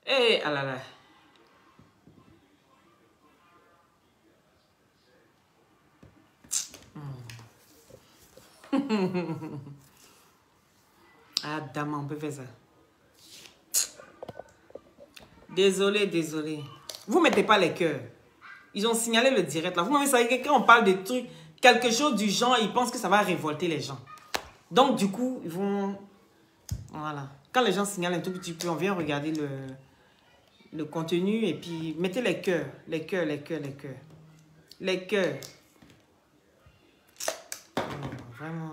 Eh, ah là là. Ah, dame, on peut faire ça. Désolé, désolé. Vous ne mettez pas les cœurs. Ils ont signalé le direct là. Vous m'avez savez que quand on parle de trucs, quelque chose du genre, ils pensent que ça va révolter les gens. Donc, du coup, ils vont... Voilà. Quand les gens signalent un tout petit peu, on vient regarder le contenu et puis mettez les cœurs. Les cœurs, les cœurs, les cœurs. Les cœurs. Oh, vraiment.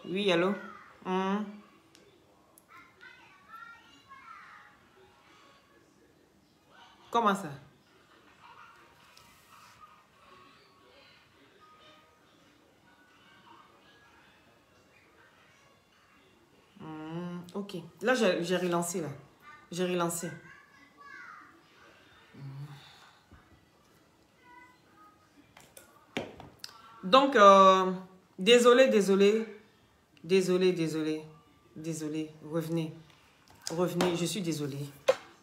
Oui, allô? Comment ça? Ok. Là, j'ai relancé, là. J'ai relancé. Donc, désolé, désolé. Désolé, désolé. Désolé. Revenez. Revenez, je suis désolée.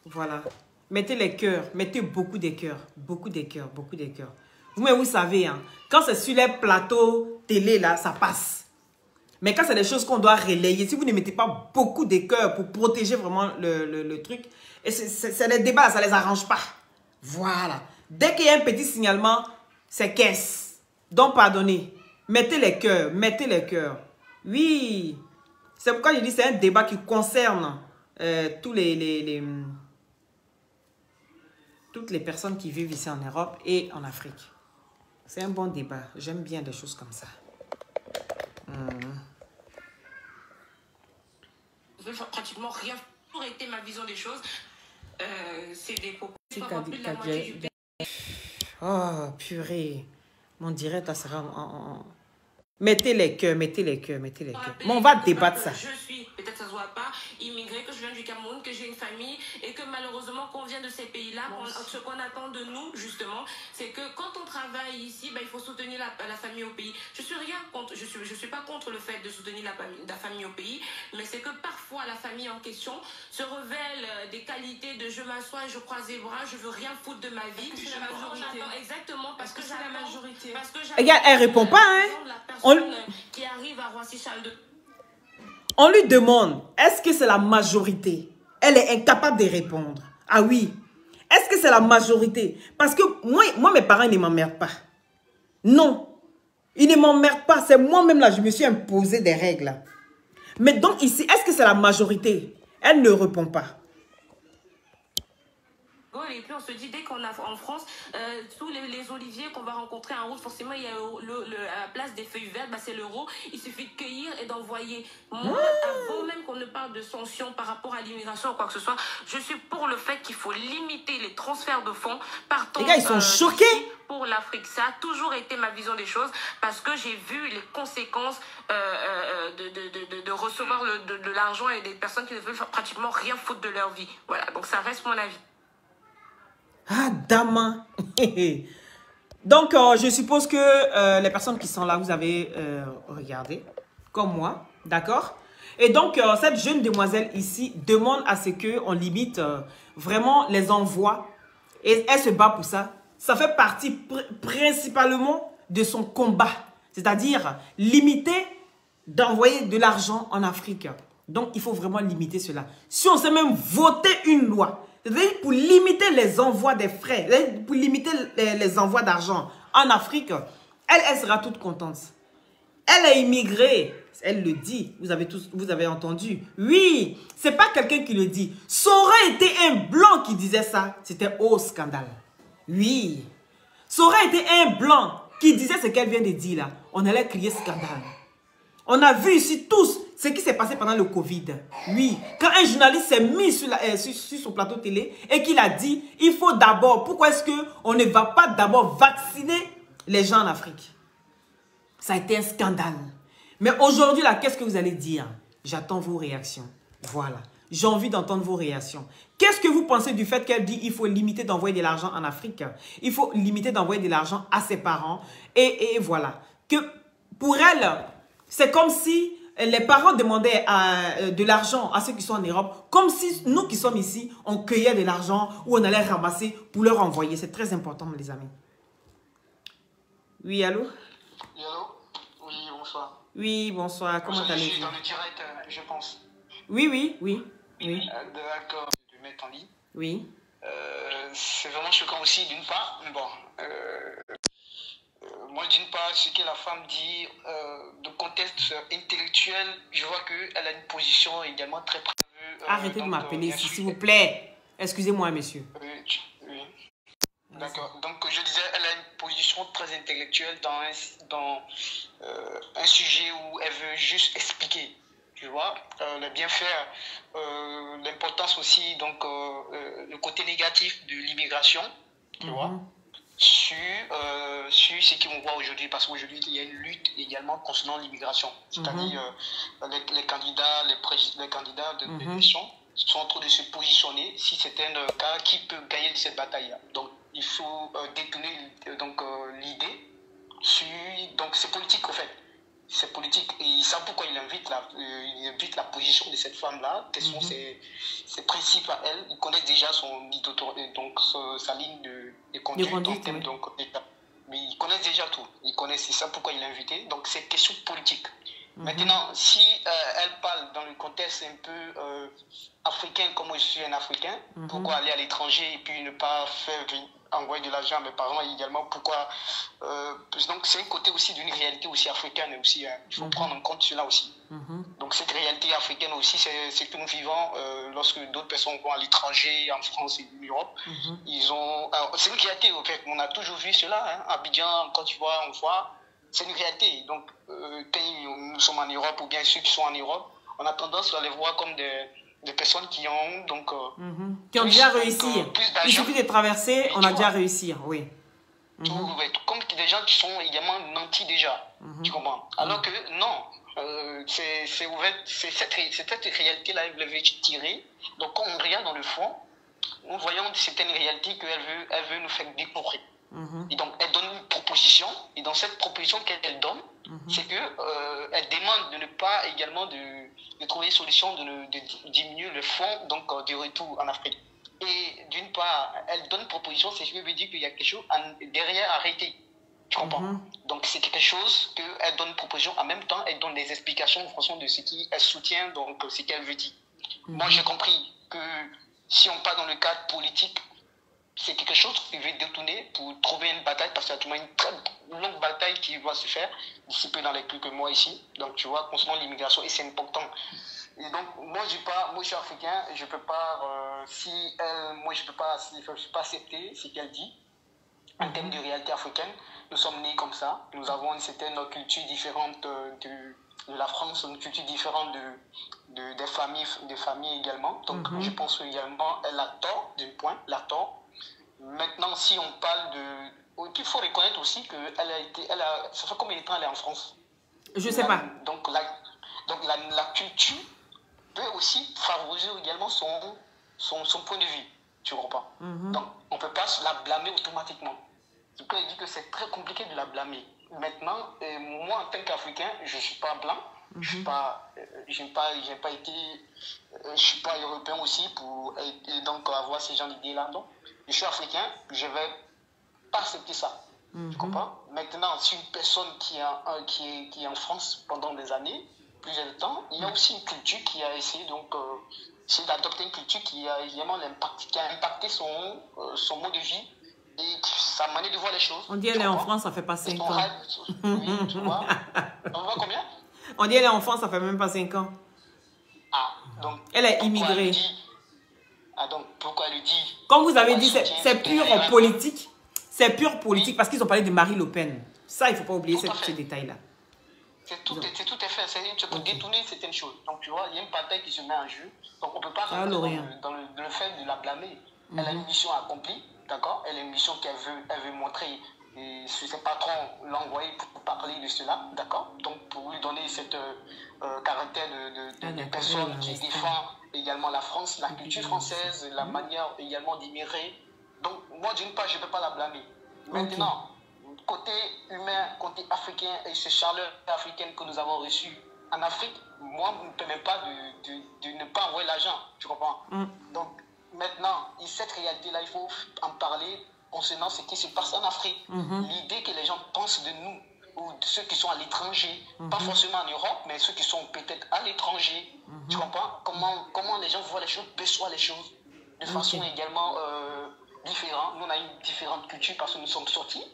Voilà. Mettez les cœurs. Mettez beaucoup de cœurs. Beaucoup de cœurs. Beaucoup de cœurs. Vous savez, hein, quand c'est sur les plateaux télé, là, ça passe. Mais quand c'est des choses qu'on doit relayer, si vous ne mettez pas beaucoup de cœurs pour protéger vraiment le truc, et c'est des débats, ça ne les arrange pas. Voilà. Dès qu'il y a un petit signalement, c'est caisse. Donc, pardonnez. Mettez les cœurs. Mettez les cœurs. Oui. C'est pourquoi je dis que c'est un débat qui concerne toutes les personnes qui vivent ici en Europe et en Afrique. C'est un bon débat. J'aime bien des choses comme ça. Pratiquement rien. Toujours été ma vision des choses. C'est des propos. Oh, purée. Mon direct, ça sera Mettez les cœurs, mettez les cœurs, mettez les cœurs. Bon, on va débattre ça. Je suis, peut-être ça se voit pas, immigré, que je viens du Cameroun, que j'ai une famille et que malheureusement qu'on vient de ces pays-là, ce qu'on attend de nous justement, c'est que quand on travaille ici, il faut soutenir la famille au pays. Je suis rien contre, je suis pas contre le fait de soutenir la famille au pays, mais c'est que parfois la famille en question se révèle des qualités de je m'assois, je croise les bras, je veux rien foutre de ma vie. C'est la majorité. Exactement, parce que c'est la majorité. Regarde, elle répond pas, hein. Qui arrive à Roissy-Charles de... On lui demande, est-ce que c'est la majorité? Elle est incapable de répondre. Ah oui. Est-ce que c'est la majorité? Parce que moi mes parents ne m'emmerdent pas. Non. Ils ne m'emmerdent pas. C'est moi-même là, je me suis imposé des règles. Mais donc ici, est-ce que c'est la majorité? Elle ne répond pas. Et puis on se dit, dès qu'on a en France, tous les oliviers qu'on va rencontrer en route, forcément, il y a à la place des feuilles vertes, c'est l'euro. Il suffit de cueillir et d'envoyer. Moi, avant même qu'on ne parle de sanctions par rapport à l'immigration ou quoi que ce soit, je suis pour le fait qu'il faut limiter les transferts de fonds. Les gars, ils sont choqués. Pour l'Afrique, ça a toujours été ma vision des choses parce que j'ai vu les conséquences de recevoir de l'argent et des personnes qui ne veulent pratiquement rien foutre de leur vie. Voilà, donc ça reste mon avis. Ah, dame. Donc, je suppose que les personnes qui sont là, vous avez regardé, comme moi, d'accord? Et donc, cette jeune demoiselle ici demande à ce qu'on limite vraiment les envois. Et elle se bat pour ça. Ça fait partie principalement de son combat. C'est-à-dire limiter d'envoyer de l'argent en Afrique. Donc, il faut vraiment limiter cela. Si on sait même voter une loi, c'est-à-dire pour limiter les envois des frais, pour limiter les envois d'argent en Afrique, elle sera toute contente. Elle est immigrée, elle le dit, vous avez entendu. Oui, c'est pas quelqu'un qui le dit. Ça aurait été un blanc qui disait ça, c'était au scandale. Oui, ça aurait été un blanc qui disait ce qu'elle vient de dire là, on allait crier scandale. On a vu ici tous ce qui s'est passé pendant le Covid. Oui, quand un journaliste s'est mis sur son plateau télé et qu'il a dit, il faut d'abord, pourquoi est-ce qu'on ne va pas d'abord vacciner les gens en Afrique? Ça a été un scandale. Mais aujourd'hui, là, qu'est-ce que vous allez dire? J'attends vos réactions. Voilà. J'ai envie d'entendre vos réactions. Qu'est-ce que vous pensez du fait qu'elle dit qu'il faut limiter d'envoyer de l'argent en Afrique? Il faut limiter d'envoyer de l'argent à ses parents. Et voilà. Que pour elle, c'est comme si les parents demandaient de l'argent à ceux qui sont en Europe, comme si nous qui sommes ici, on cueillait de l'argent ou on allait ramasser pour leur envoyer. C'est très important, les amis. Oui, allô? Oui, allô? Oui, bonsoir. Oui, bonsoir. Comment allez-vous? Je suis dans le direct, je pense. Oui. D'accord, je vais mettre en ligne. Oui. C'est vraiment choquant aussi, d'une part. Bon, moi, d'une part, ce que la femme dit de contexte intellectuel, je vois qu'elle a une position également très prévue. Arrêtez de m'appeler ici, s'il vous plaît. Excusez-moi, monsieur. Oui. D'accord. Donc, je disais, elle a une position très intellectuelle dans un sujet où elle veut juste expliquer, tu vois, le bienfait, l'importance aussi, donc, le côté négatif de l'immigration, tu vois, sur ce qu'on voit aujourd'hui, parce qu'aujourd'hui, il y a une lutte également concernant l'immigration, c'est-à-dire les candidats, les candidats de l'élection sont en train de se positionner si c'est un cas qui peut gagner cette bataille-là. Donc, il faut détourner l'idée sur... Donc, c'est politique, en fait. C'est politique. Et ils savent pourquoi il invite la position de cette femme-là, quels sont ses principes à elle. Ils connaissent déjà sa ligne de conduite. Mais ils connaissent déjà tout. Ils connaissent, c'est ça pourquoi il l'a invité. Donc, c'est question politique. Maintenant, si elle parle dans le contexte un peu africain, comme moi je suis un Africain, pourquoi aller à l'étranger et puis ne pas envoyer de l'argent à mes parents également, pourquoi donc c'est un côté aussi d'une réalité aussi africaine aussi, il faut prendre en compte cela aussi. Donc cette réalité africaine aussi, c'est que nous vivons lorsque d'autres personnes vont à l'étranger, en France et en Europe, c'est une réalité en fait, on a toujours vu cela, Abidjan, quand tu vois, on voit, c'est une réalité. Donc quand nous sommes en Europe ou bien ceux qui sont en Europe, on a tendance à les voir comme des personnes qui ont donc qui ont déjà réussi. Il suffit de traverser, on a déjà réussi, oui. Comme des gens qui sont également nantis déjà, tu comprends? Alors que non, c'est ouvert, c'est cette réalité-là elle veut tirer. Donc quand on regarde dans le fond, nous voyons certaines réalités qu'elle veut nous faire découvrir. Et donc elle donne une proposition, et dans cette proposition qu'elle donne, c'est que elle demande de ne pas également de trouver une solution de diminuer le fonds donc du retour en Afrique. Et d'une part, elle donne une proposition, c'est ce qui veut dire qu'il y a quelque chose derrière arrêté. Tu comprends? Donc c'est quelque chose qu'elle donne une proposition, en même temps elle donne des explications en fonction de ce qu'elle soutient, donc ce qu'elle veut dire. Moi j'ai compris que si on part dans le cadre politique, c'est quelque chose qui veut détourner pour trouver une bataille, parce qu'il y a une très longue bataille qui va se faire d'ici peu dans les quelques mois ici. Donc tu vois, concernant l'immigration, et c'est important. Et donc moi je suis africain, je peux pas je peux pas accepter ce qu'elle dit en termes de réalité africaine. Nous sommes nés comme ça, nous avons une certaine culture différente de la France, une culture différente des familles également. Donc je pense également elle a tort d'un point, elle a tort. Maintenant, si on parle de... Il faut reconnaître aussi que ça fait combien de temps elle est en France? Je ne sais pas. Donc la culture peut aussi favoriser également son point de vue. Tu comprends? Donc, on ne peut pas la blâmer automatiquement. Du coup, elle dit que c'est très compliqué de la blâmer. Maintenant, moi, en tant qu'Africain, je ne suis pas blanc. Je ne suis pas européen aussi pour donc avoir ces gens d'idées-là. Donc, je suis africain, je ne vais pas accepter ça. Tu comprends? Maintenant, si une personne qui est en France pendant des années, plusieurs temps, il y a aussi une culture qui a essayé d'adopter une culture qui a évidemment impacté son mode de vie et sa manière de voir les choses. On dit elle est en France, ça fait pas 5 ans. Oui, tu vois. On voit combien? On dit elle est en France, ça fait même pas 5 ans. Donc, elle est immigrée. Donc pourquoi elle dit? Comme vous avez dit, c'est pure politique. C'est pure politique parce qu'ils ont parlé de Marie Le Pen. Ça, il ne faut pas oublier ces détails-là. C'est tout à fait. C'est pour détourner certaines choses. Donc, tu vois, il y a une bataille qui se met en jeu. Donc, on ne peut pas rentrer dans le fait de la blâmer. Elle a une mission accomplie, d'accord? Elle a une mission qu'elle veut montrer. Et ses patrons l'ont envoyé pour parler de cela, d'accord? Donc, pour lui donner cette caractère de personne qui défend également la France, la culture française, la manière également d'immigrer. Donc, moi, d'une part, je ne peux pas la blâmer. Maintenant, côté humain, côté africain et ce chaleur africaine que nous avons reçu en Afrique, moi, on ne me permet pas de ne pas envoyer l'argent. Tu comprends? Donc, maintenant, cette réalité-là, il faut en parler concernant ce qui se passe en Afrique. L'idée que les gens pensent de nous, ou de ceux qui sont à l'étranger, pas forcément en Europe, mais ceux qui sont peut-être à l'étranger. Tu comprends? Comment les gens voient les choses, perçoivent les choses de façon également différente. Nous, on a une différente culture parce que nous sommes sortis.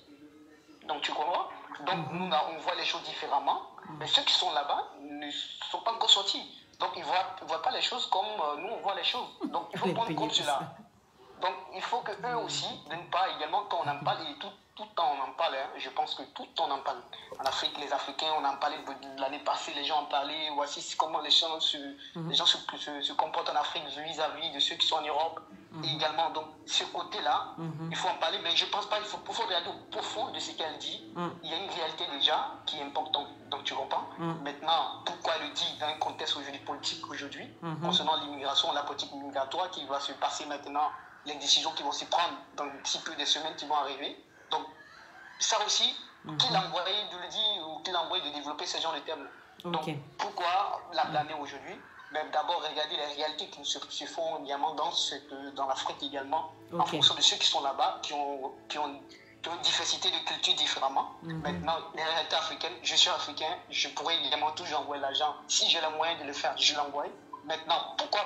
Donc, tu comprends? Donc, nous, on voit les choses différemment. Mais ceux qui sont là-bas ne sont pas encore sortis. Donc, ils ne voient pas les choses comme nous, on voit les choses. Donc, il faut prendre compte de cela. Donc, il faut qu'eux aussi, d'une part également, quand on en parle, et tout le temps on en parle, hein, je pense que tout le temps on en parle. En Afrique, les Africains, on en parlait de l'année passée, les gens en parlaient, voici comment les gens se comportent en Afrique vis-à-vis de ceux qui sont en Europe. Et également, donc, ce côté-là, il faut en parler, mais je ne pense pas, il faut regarder au profond de ce qu'elle dit. Il y a une réalité déjà qui est importante, donc tu comprends. Maintenant, pourquoi elle le dit dans un contexte aujourd'hui politique aujourd'hui, concernant l'immigration, la politique migratoire qui va se passer maintenant, les décisions qui vont se prendre dans si peu de semaines qui vont arriver. Donc, ça aussi, qui l'a envoyé de le dire ou qui l'a envoyé de développer ce genre de termes. Donc, pourquoi la blâmer aujourd'hui? D'abord, regarder les réalités qui se font également dans l'Afrique également, en fonction de ceux qui sont là-bas, qui ont une diversité de cultures différemment. Maintenant, les réalités africaines, je suis africain, je pourrais également toujours envoyer l'argent. Si j'ai le moyen de le faire, je l'envoie. Maintenant, pourquoi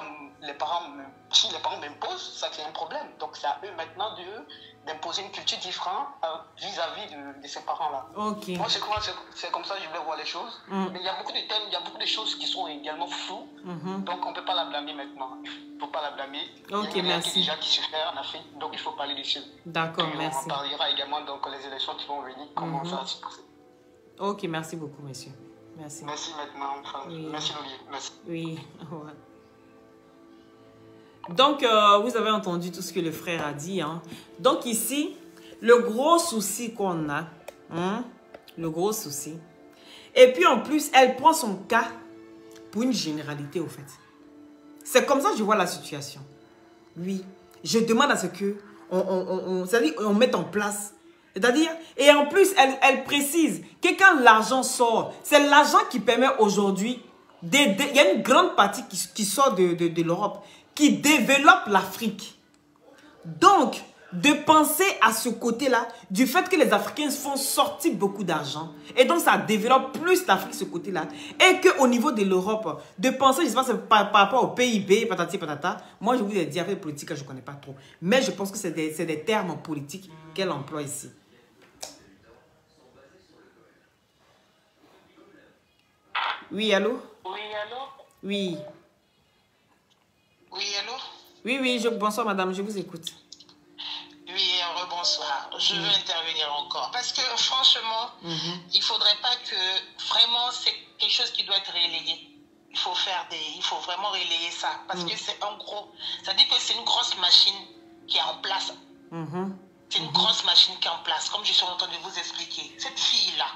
si les parents m'imposent, ça c'est un problème. Donc c'est à eux maintenant d'imposer une culture différente vis-à-vis de ces parents-là. Moi, c'est comme ça que je vais voir les choses. Mais il y a beaucoup de thèmes, il y a beaucoup de choses qui sont également floues. Donc on ne peut pas la blâmer maintenant. Il ne faut pas la blâmer. Il y a une réalité déjà qui se fait en Afrique, donc il faut parler dessus. D'accord, merci. On en parlera également donc les élections qui vont venir, comment ça va se passer. Ok, merci beaucoup, monsieur. Merci. Merci maintenant. Merci Olivier. Merci. Oui. Ouais. Donc, vous avez entendu tout ce que le frère a dit. Hein. Donc ici, le gros souci qu'on a, le gros souci. Et puis en plus, elle prend son cas pour une généralité au fait. C'est comme ça que je vois la situation. Oui, je demande à ce que on mette en place. C'est-à-dire, et en plus, elle précise que quand l'argent sort, c'est l'argent qui permet aujourd'hui, il y a une grande partie qui sort de l'Europe, qui développe l'Afrique. Donc, de penser à ce côté-là, du fait que les Africains font sortir beaucoup d'argent, et donc ça développe plus l'Afrique, ce côté-là, et qu'au niveau de l'Europe, de penser, je sais pas, par rapport au PIB, patati patata, moi je vous ai dit, avec politique, je ne connais pas trop, mais je pense que c'est des termes politiques qu'elle emploie ici. Oui, allô? Oui, allô? Oui. Oui, allô? Oui, bonsoir madame, je vous écoute. Oui, rebonsoir. Je veux intervenir encore. Parce que franchement, il ne faudrait pas que vraiment c'est quelque chose qui doit être relayé. Il faut vraiment relayer ça. Parce que c'est un gros... Ça dit que c'est une grosse machine qui est en place. C'est une grosse machine qui est en place. Comme je suis en train de vous expliquer. Cette fille-là,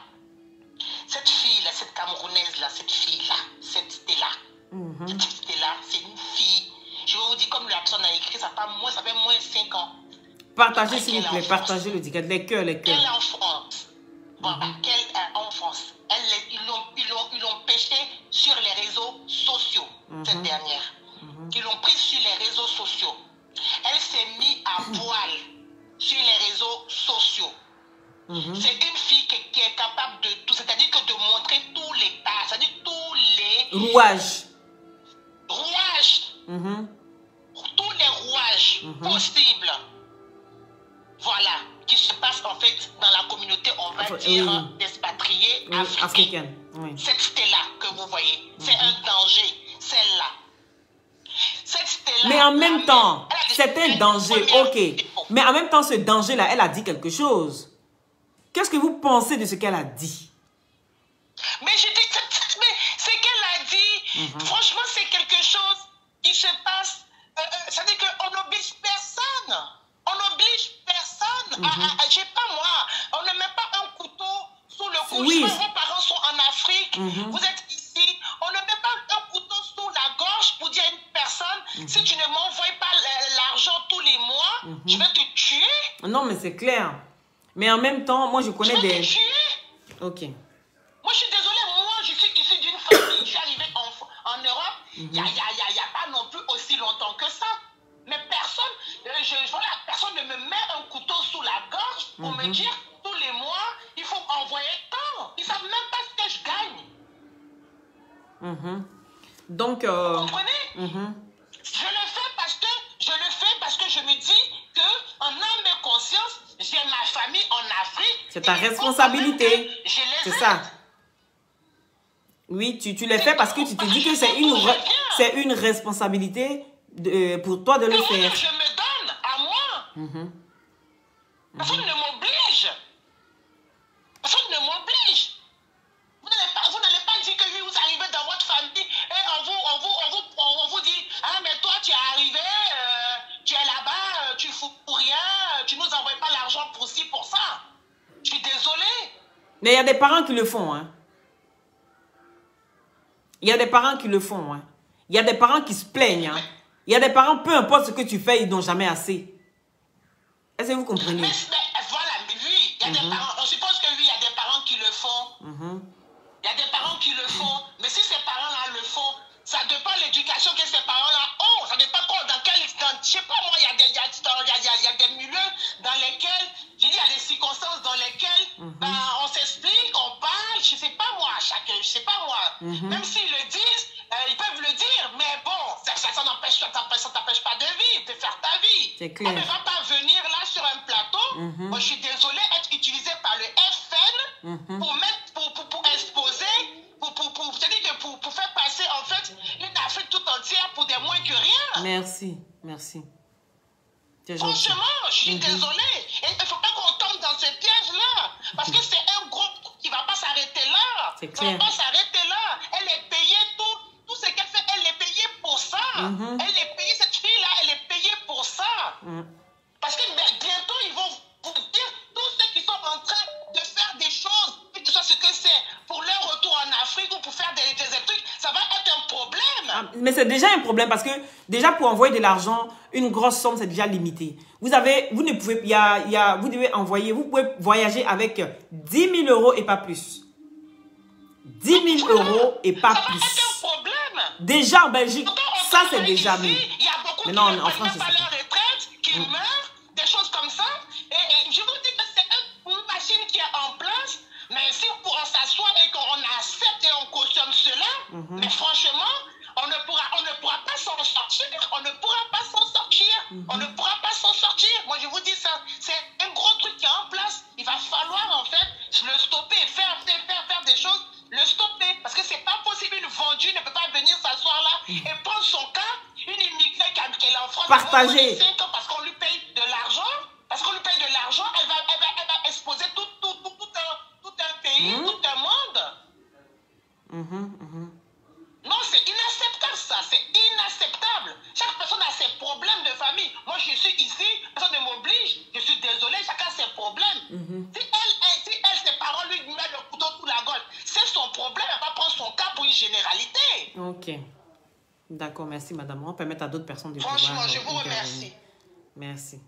cette Camerounaise-là, cette fille-là, cette Stella. Cette Stella, c'est une fille. Je vais vous dire, comme la personne a écrit, ça fait moins de 5 ans. Partagez s'il vous plaît, partagez le ticket, les cœurs. Qu'elle est en France. Voilà, qu'elle est en France. Ils l'ont pêché sur les réseaux sociaux, cette dernière. Ils l'ont pris sur les réseaux sociaux. Elle s'est mise à poil sur les réseaux sociaux. C'est une fille qui est capable de tout, c'est-à-dire que de montrer tous les tas, c'est-à-dire tous les... Rouages. Tous les rouages possibles. Voilà, qui se passe en fait dans la communauté, on va dire, expatriée africaine. Cette Stella que vous voyez, c'est un danger, celle-là. Cette Stella... Mais en même temps, c'est un danger, ok. Mais en même temps, ce danger-là, elle a dit quelque chose. Qu'est-ce que vous pensez de ce qu'elle a dit? Mais je dis, ce qu'elle a dit, franchement, c'est quelque chose qui se passe. C'est-à-dire qu'on n'oblige personne. On n'oblige personne. Je sais pas moi. On ne met pas un couteau sous le cou. Oui. Vos parents sont en Afrique. Vous êtes ici. On ne met pas un couteau sous la gorge pour dire à une personne, si tu ne m'envoies pas l'argent tous les mois, je vais te tuer. Non, mais c'est clair. Mais en même temps, moi, je connais des... Te tuer. Ok. Moi, je suis désolée. Moi, je suis issue d'une famille. Je Il n'y a pas non plus aussi longtemps que ça. Mais personne, voilà, personne ne me met un couteau sous la gorge pour me dire tous les mois, il faut envoyer tant. Ils ne savent même pas ce que je gagne. Donc, vous comprenez? Je le fais parce que je me dis que en âme et conscience, j'ai ma famille en Afrique. C'est ta responsabilité. C'est ça. Oui, tu les fais parce que tu te dis que c'est une responsabilité pour toi de le faire. Je me donne à moi. Personne ne m'oblige. Personne ne m'oblige. Vous n'allez pas dire que vous arrivez dans votre famille et on vous dit, ah mais toi tu es arrivé, tu es là-bas, tu fous pour rien, tu nous envoies pas l'argent pour ci, pour ça. Je suis désolée. Mais il y a des parents qui le font, hein. Il y a des parents qui le font, hein. Il y a des parents qui se plaignent, hein. Il y a des parents, peu importe ce que tu fais, ils n'ont jamais assez. Est-ce que vous comprenez? Mais voilà, oui, il y a des parents, on suppose que oui, il y a des parents qui le font. Il y a des parents qui le font, mais si ces parents-là le font, ça dépend de l'éducation que ces parents-là ont. Ça dépend dans quel... je sais pas moi, il y a des milieux dans lesquels, je dis, il y a des circonstances dans lesquelles on s'explique, on parle, je sais pas moi, je sais pas moi. Même s'ils le disent, ils peuvent le dire, mais bon, ça t'empêche pas de vivre, de faire ta vie. C'est clair. On ne va pas venir là sur un plateau, moi je suis désolée, être utilisé par le FN pour exposer, pour faire passer en fait une Afrique tout entière pour des moins que rien. Merci. Franchement, je suis désolée. Et il ne faut pas qu'on tombe dans ce piège-là. Parce que c'est un gros qui ne va pas s'arrêter là. C'est Ça ne clair. va pas s'arrêter là. Elle est payée tout ce qu'elle fait, elle est payée pour ça. Elle est payée, cette fille-là, elle est payée pour ça. Parce que bientôt, ils vont vous dire, tous ceux qui sont en train de faire des choses, que ce soit ce que c'est, pour leur retour en Afrique ou pour faire des trucs, ça va être un problème. Mais c'est déjà un problème parce que déjà pour envoyer de l'argent, une grosse somme, c'est déjà limité. Vous ne pouvez, vous devez envoyer, vous pouvez voyager avec 10 000 euros et pas plus. 10 000 euros et pas plus. Ça va être un problème. Déjà en Belgique, ça c'est déjà mieux. Il y a beaucoup qui non, ne en France, prennent pas leur retraite, qui meurent, des choses comme ça. Et je vous dis que c'est une machine qui est en place. Mais si on s'assoit et qu'on accepte et on cautionne cela, mais franchement, on ne pourra pas s'en sortir. On ne pourra pas s'en sortir. On ne pourra pas s'en sortir. Moi, je vous dis ça. C'est un gros truc qui est en place. Il va falloir, en fait, le stopper, faire des choses, le stopper. Parce que c'est pas possible. Une vendue ne peut pas venir s'asseoir là et prendre son cas. Une immigrée qui est en France, partager. Parce qu'on lui paye de l'argent. Parce qu'on lui paye de l'argent, elle va exposer tout un pays, tout un monde. Non, c'est inacceptable ça, c'est inacceptable. Chaque personne a ses problèmes de famille. Moi, je suis ici, personne ne m'oblige. Je suis désolée, chacun a ses problèmes. Si ses parents lui mettent le couteau sous la gorge, c'est son problème, elle va pas prendre son cas pour une généralité. Ok. D'accord, merci madame. On va permettre à d'autres personnes de pouvoir... Franchement, je vous remercie. Merci.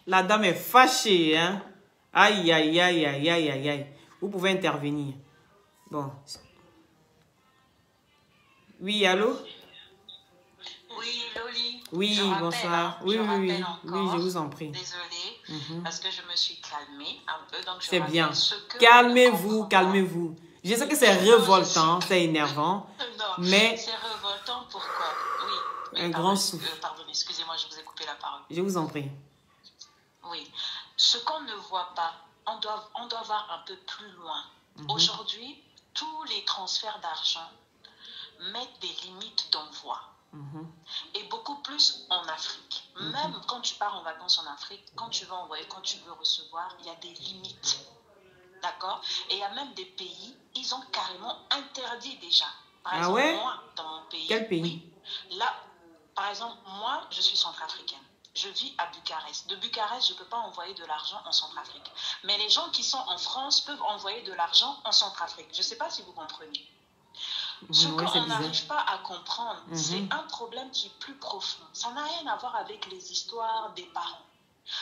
La dame est fâchée, hein. Aïe, aïe, aïe, aïe, aïe, aïe, aïe. Vous pouvez intervenir. Bon. Oui, allô? Oui, Loli. Oui, bonsoir. Oui, je vous en prie. Désolée, parce que je me suis calmée un peu. C'est bien. Calmez-vous, calmez-vous. Je sais que c'est révoltant, c'est énervant. Non, mais... c'est révoltant, pourquoi? Oui. Un grand souffle. Pardon, excusez-moi, je vous ai coupé la parole. Je vous en prie. Oui. Ce qu'on ne voit pas, on doit voir un peu plus loin. Aujourd'hui, tous les transferts d'argent mettent des limites d'envoi. Et beaucoup plus en Afrique. Même quand tu pars en vacances en Afrique, quand tu veux envoyer, quand tu veux recevoir, il y a des limites. D'accord? Et il y a même des pays, ils ont carrément interdit déjà. Par exemple, moi, dans mon pays... Quel pays? Oui. Là, par exemple, moi, je suis centrafricaine. Je vis à Bucarest. De Bucarest, je ne peux pas envoyer de l'argent en Centrafrique. Mais les gens qui sont en France peuvent envoyer de l'argent en Centrafrique. Je ne sais pas si vous comprenez. Ce qu'on n'arrive pas à comprendre, c'est un problème qui est plus profond. Ça n'a rien à voir avec les histoires des parents.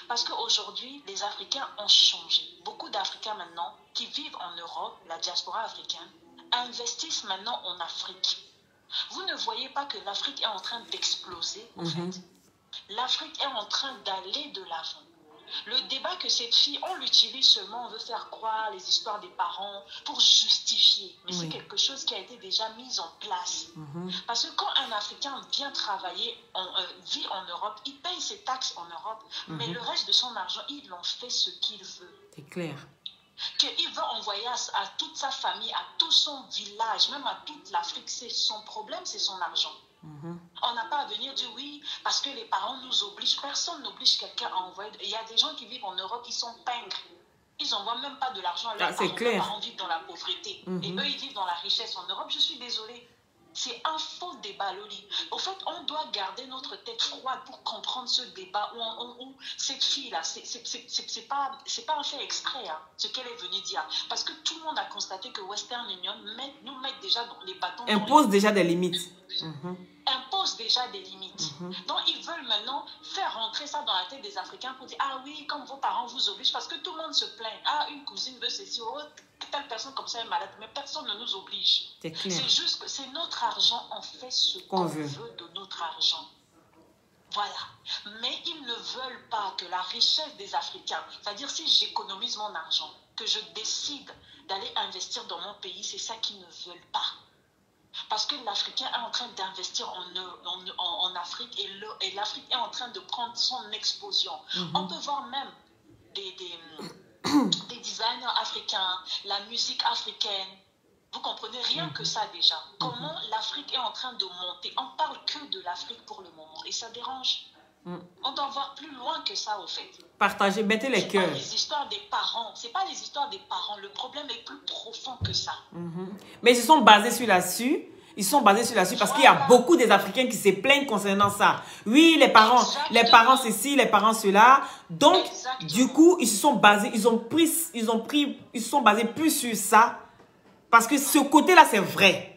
Parce qu'aujourd'hui, les Africains ont changé. Beaucoup d'Africains maintenant qui vivent en Europe, la diaspora africaine, investissent maintenant en Afrique. Vous ne voyez pas que l'Afrique est en train d'exploser, en fait. L'Afrique est en train d'aller de l'avant. Le débat que cette fille, on l'utilise seulement, on veut faire croire les histoires des parents pour justifier. Mais c'est quelque chose qui a été déjà mis en place. Parce que quand un Africain vient travailler, vit en Europe, il paye ses taxes en Europe, mais le reste de son argent, il en fait ce qu'il veut. C'est clair. Qu'il veut envoyer à toute sa famille, à tout son village, même à toute l'Afrique, c'est son problème, c'est son argent. On n'a pas à venir dire oui, parce que les parents nous obligent. Personne n'oblige quelqu'un à envoyer. Il y a des gens qui vivent en Europe, ils sont pingres. Ils n'envoient même pas de l'argent à leurs parents. Leurs parents vivent dans la pauvreté. Et eux, ils vivent dans la richesse en Europe. Je suis désolée. C'est un faux débat, Loli. Au fait, on doit garder notre tête froide pour comprendre ce débat où cette fille-là, c'est pas un fait exprès, hein, ce qu'elle est venue dire. Parce que tout le monde a constaté que Western Union nous met déjà dans les bâtons. Impose déjà des limites. Impose déjà des limites. Donc, ils veulent maintenant faire rentrer ça dans la tête des Africains pour dire, ah oui, comme vos parents vous obligent, parce que tout le monde se plaint. Ah, une cousine veut ceci, oh, telle personne comme ça est malade, mais personne ne nous oblige. C'est juste que c'est notre argent, on fait ce qu'on veut de notre argent. Voilà. Mais ils ne veulent pas que la richesse des Africains, c'est-à-dire si j'économise mon argent, que je décide d'aller investir dans mon pays, c'est ça qu'ils ne veulent pas. Parce que l'Africain est en train d'investir en Afrique et l'Afrique est en train de prendre son explosion. On peut voir même des designers africains, la musique africaine. Vous comprenez rien que ça déjà. Comment l'Afrique est en train de monter. On parle que de l'Afrique pour le moment et ça dérange. On doit voir plus loin que ça, au fait. Partagez, mettez les cœurs. C'est pas les histoires des parents. C'est pas les histoires des parents. Le problème est plus profond que ça. Mais ils se sont basés sur là-dessus. Ils sont basés sur là-dessus parce qu'il y a beaucoup des Africains qui se plaignent concernant ça. Oui, les parents ceci, les parents cela. Donc, du coup, ils se sont basés, ils se sont basés plus sur ça parce que ce côté-là, c'est vrai.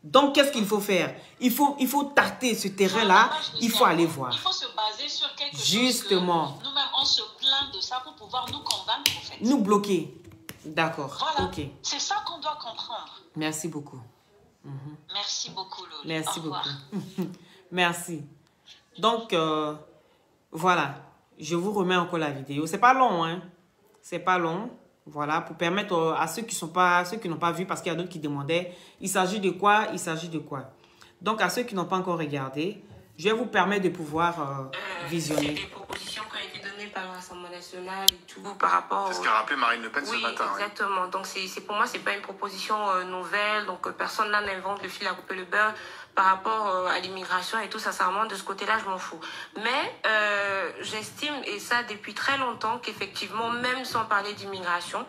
Donc, qu'est-ce qu'il faut faire? Il faut tâter ce terrain-là. Il faut aller voir. Il faut se baser sur quelque Justement. chose que nous-mêmes, on se plaint de ça pour pouvoir nous convaincre, en fait. Nous bloquer. D'accord. Voilà. Ok. C'est ça qu'on doit comprendre. Merci beaucoup. Merci beaucoup, Loli. Merci beaucoup. Merci. Donc, voilà. Je vous remets encore la vidéo. C'est pas long, hein. C'est pas long. Voilà, pour permettre à ceux qui n'ont pas vu, parce qu'il y a d'autres qui demandaient, il s'agit de quoi? Il s'agit de quoi? Donc, à ceux qui n'ont pas encore regardé, je vais vous permettre de pouvoir visionner. C'est des propositions qui ont été données par l'Assemblée nationale et tout par rapport... C'est ce qu'a rappelé Marine Le Pen ce matin. Oui, exactement. Donc, pour moi, ce n'est pas une proposition nouvelle. Donc, personne là n'invente le fil à couper le beurre par rapport à l'immigration et tout. Sincèrement, de ce côté-là, je m'en fous. Mais j'estime, et ça depuis très longtemps, qu'effectivement, même sans parler d'immigration,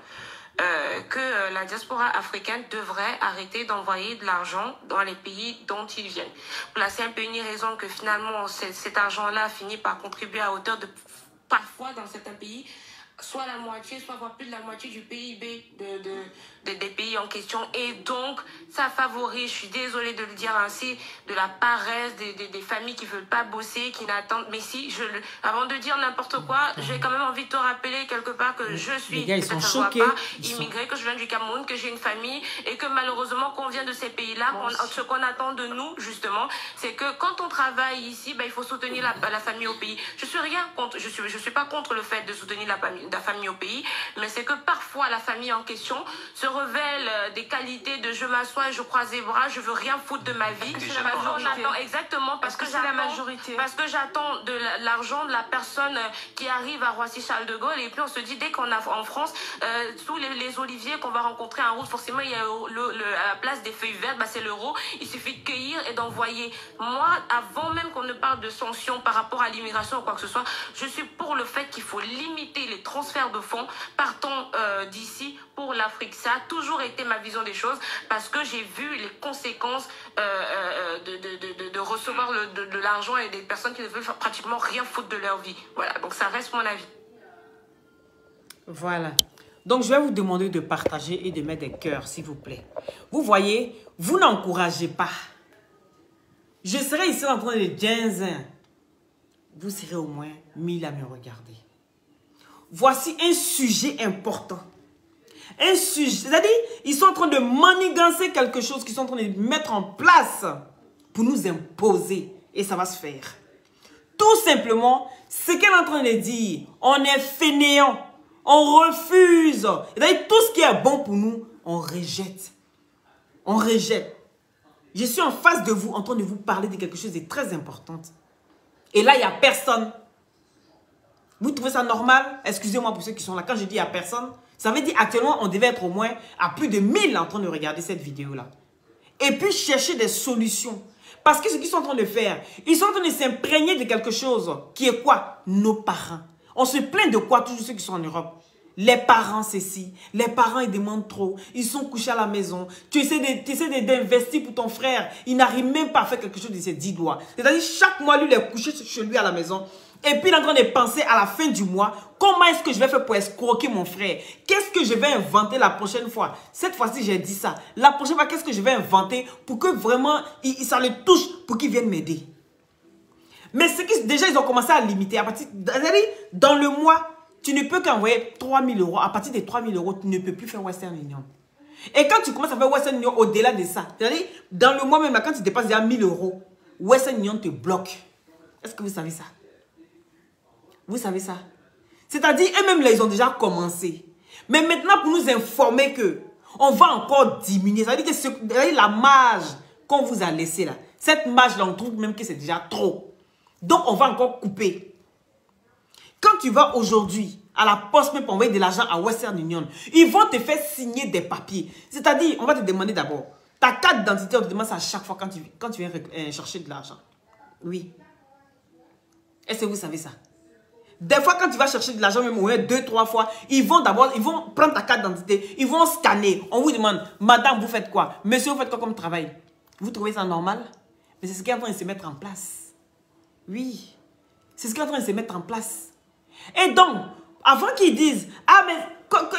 que la diaspora africaine devrait arrêter d'envoyer de l'argent dans les pays dont ils viennent. Pour la simple et unique raison que finalement, cet argent-là finit par contribuer à hauteur de, parfois dans certains pays, soit la moitié, soit voire plus de la moitié du PIB des pays en question. Et donc, ça favorise, je suis désolée de le dire ainsi, de la paresse des familles qui ne veulent pas bosser, qui n'attendent... Mais si, avant de dire n'importe quoi, j'ai quand même envie de te rappeler quelque part que je suis, les gars, ils sont choqués. Immigrée, que je viens du Cameroun, que j'ai une famille, et que malheureusement, qu'on vient de ces pays-là, ce qu'on attend de nous, justement, c'est que quand on travaille ici, il faut soutenir la famille au pays. Je suis rien contre, je suis pas contre le fait de soutenir la famille au pays, mais c'est que parfois la famille en question se révèle des qualités de je m'assois et je croise les bras, je veux rien foutre de ma vie. Exactement, parce que c'est la majorité. Parce que j'attends de l'argent de la personne qui arrive à Roissy-Charles de Gaulle, et puis on se dit, dès qu'on a en France, tous les oliviers qu'on va rencontrer en route, forcément il y a à la place des feuilles vertes, c'est l'euro, il suffit de cueillir et d'envoyer. Moi, avant même qu'on ne parle de sanctions par rapport à l'immigration ou quoi que ce soit, je suis pour le fait qu'il faut limiter les transferts de fonds partant d'ici pour l'Afrique. Ça a toujours été ma vision des choses, parce que j'ai vu les conséquences de recevoir de l'argent et des personnes qui ne veulent pratiquement rien foutre de leur vie. Voilà, donc ça reste mon avis. Voilà. Donc, je vais vous demander de partager et de mettre des cœurs, s'il vous plaît. Vous voyez, vous n'encouragez pas. Je serai ici en train de dire, vous serez au moins 1000 à me regarder. Voici un sujet important. Un sujet, c'est-à-dire, ils sont en train de manigancer quelque chose qu'ils sont en train de mettre en place. pour nous imposer. Et ça va se faire. Tout simplement, ce qu'elle est en train de dire, on est fainéant, on refuse. C'est-à-dire tout ce qui est bon pour nous, on rejette. On rejette. Je suis en face de vous, en train de vous parler de quelque chose de très important. Et là, il n'y a personne. Vous trouvez ça normal? Excusez-moi pour ceux qui sont là. Quand je dis il n'y a personne, ça veut dire actuellement, on devait être au moins à plus de 1000 en train de regarder cette vidéo-là. Et puis chercher des solutions. Parce que ce qu'ils sont en train de faire, ils sont en train de s'imprégner de quelque chose qui est quoi? Nos parents. On se plaint de quoi? Toujours ceux qui sont en Europe. Les parents, c'est ci. Les parents, ils demandent trop. Ils sont couchés à la maison. Tu essaies d'investir pour ton frère. Il n'arrive même pas à faire quelque chose de ses 10 doigts. C'est-à-dire, chaque mois, lui, il est couché chez lui à la maison. Et puis, il est en train de penser à la fin du mois, comment est-ce que je vais faire pour escroquer mon frère? Qu'est-ce que je vais inventer la prochaine fois? Cette fois-ci, j'ai dit ça. La prochaine fois, qu'est-ce que je vais inventer pour que vraiment, ça le touche, pour qu'il vienne m'aider? Mais c'est que déjà, ils ont commencé à limiter. À partir, dans le mois, tu ne peux qu'envoyer 3 000 euros. À partir de 3 000 euros, tu ne peux plus faire Western Union. Et quand tu commences à faire Western Union au-delà de ça, c'est-à-dire, dans le mois même, quand tu dépasses déjà 1 000 euros, Western Union te bloque. Est-ce que vous savez ça? Vous savez ça? C'est-à-dire, eux-mêmes, là, ils ont déjà commencé. Mais maintenant, pour nous informer que on va encore diminuer, ça veut dire que la marge qu'on vous a laissée là, cette marge-là, on trouve même que c'est déjà trop. Donc, on va encore couper. Quand tu vas aujourd'hui à la poste même pour envoyer de l'argent à Western Union, ils vont te faire signer des papiers. C'est-à-dire, on va te demander d'abord, ta carte d'identité, on te demande ça à chaque fois quand tu viens chercher de l'argent. Oui. Est-ce que vous savez ça? Des fois, quand tu vas chercher de l'argent, même 2-3 fois, ils vont prendre ta carte d'identité, ils vont scanner. On vous demande, madame, vous faites quoi? Monsieur, vous faites quoi comme travail? Vous trouvez ça normal? Mais c'est ce qui est en train de se mettre en place. Oui. C'est ce qui est en train de se mettre en place. Et donc, avant qu'ils disent, ah, mais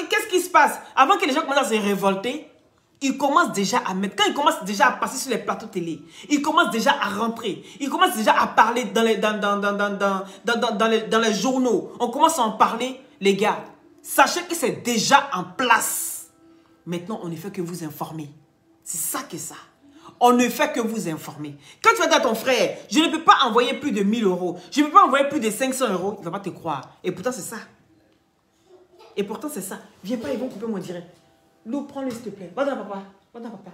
qu'est-ce qui se passe? Avant que les gens commencent à se révolter, ils commencent déjà à mettre, quand ils commencent déjà à passer sur les plateaux télé, ils commencent déjà à rentrer, ils commencent déjà à parler dans les journaux. On commence à en parler, les gars. Sachez que c'est déjà en place. Maintenant, on ne fait que vous informer. C'est ça que ça. On ne fait que vous informer. Quand tu vas dire à ton frère, je ne peux pas envoyer plus de 1 000 euros, je ne peux pas envoyer plus de 500 euros, il ne va pas te croire. Et pourtant, c'est ça. Et pourtant, c'est ça. Viens pas, ils vont couper mon direct. Lou, prends-le s'il te plaît. Va dans papa. Va dans papa.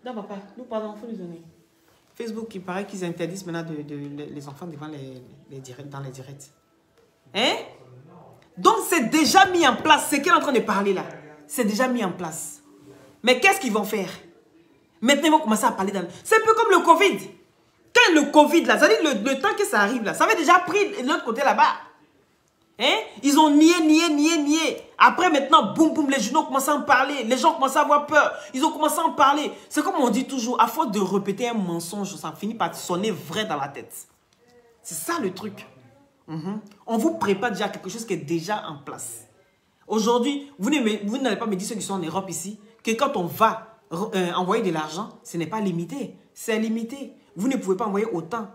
Dans papa. Lou, pardon, il faut lui donner. Facebook, il paraît qu'ils interdisent maintenant les enfants devant les directs, dans les directs. Hein? Donc, c'est déjà mis en place. Ce qu'elle est en train de parler là, c'est déjà mis en place. Mais qu'est-ce qu'ils vont faire? Maintenant, ils vont commencer à parler dans... C'est un peu comme le Covid. Quand le Covid, là, ça veut dire le temps que ça arrive, là, ça avait déjà pris de l'autre côté là-bas. Hein? Ils ont nié. Après, maintenant, boum, boum, les journaux commencent à en parler. Les gens commencent à avoir peur. Ils ont commencé à en parler. C'est comme on dit toujours, à force de répéter un mensonge, ça finit par sonner vrai dans la tête. C'est ça le truc. On vous prépare déjà quelque chose qui est déjà en place. Aujourd'hui, vous n'allez pas me dire, ceux qui sont en Europe ici, que quand on va envoyer de l'argent, ce n'est pas limité. C'est limité. Vous ne pouvez pas envoyer autant.